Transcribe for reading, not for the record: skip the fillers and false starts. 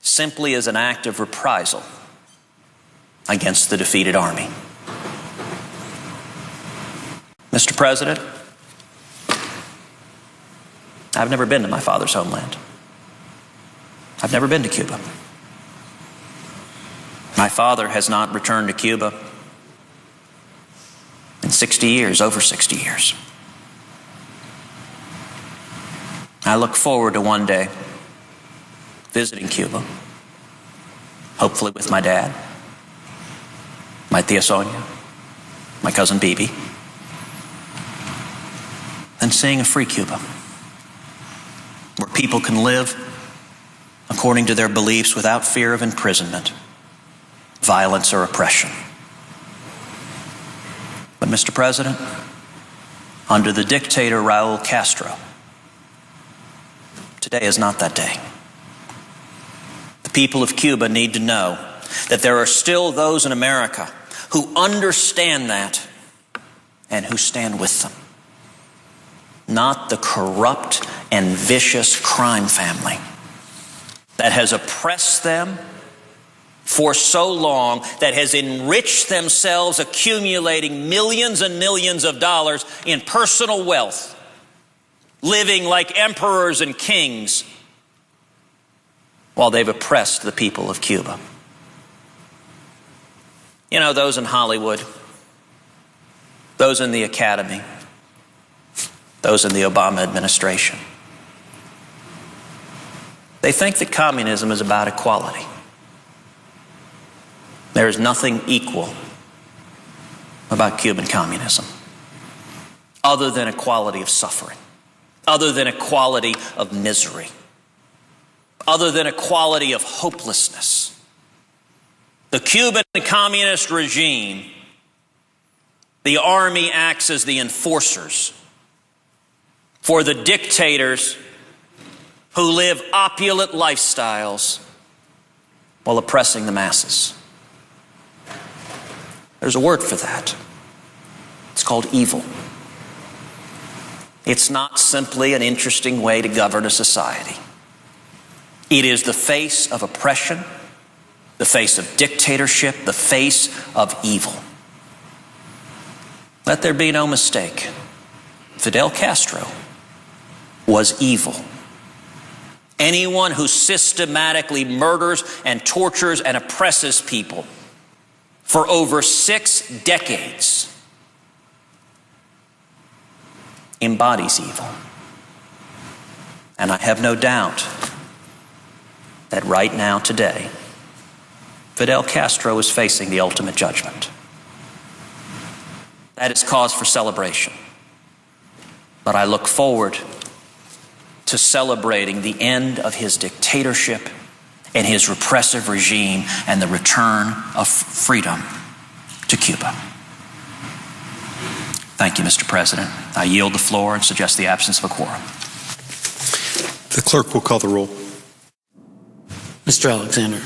simply as an act of reprisal against the defeated army. Mr. President, I've never been to my father's homeland. I've never been to Cuba. My father has not returned to Cuba in 60 years, over 60 years. I look forward to one day visiting Cuba, hopefully with my dad, my Tia Sonia, my cousin Bibi, and seeing a free Cuba where people can live according to their beliefs without fear of imprisonment, violence, or oppression. But Mr. President, under the dictator Raul Castro, today is not that day. The people of Cuba need to know that there are still those in America who understand that and who stand with them. Not the corrupt and vicious crime family that has oppressed them for so long, that has enriched themselves, accumulating millions and millions of dollars in personal wealth, living like emperors and kings, while they've oppressed the people of Cuba. You know, those in Hollywood, those in the academy, those in the Obama administration, they think that communism is about equality. There is nothing equal about Cuban communism other than equality of suffering, other than equality of misery, other than equality of hopelessness. The Cuban communist regime, the army acts as the enforcers for the dictators who live opulent lifestyles while oppressing the masses. There's a word for that. It's called evil. It's not simply an interesting way to govern a society. It is the face of oppression, the face of dictatorship, the face of evil. Let there be no mistake. Fidel Castro was evil. Anyone who systematically murders and tortures and oppresses people for over 6 decades embodies evil. And I have no doubt that right now, today, Fidel Castro is facing the ultimate judgment. That is cause for celebration. But I look forward to celebrating the end of his dictatorship and his repressive regime and the return of freedom to Cuba. Thank you, Mr. President. I yield the floor and suggest the absence of a quorum. The clerk will call the roll. Mr. Alexander.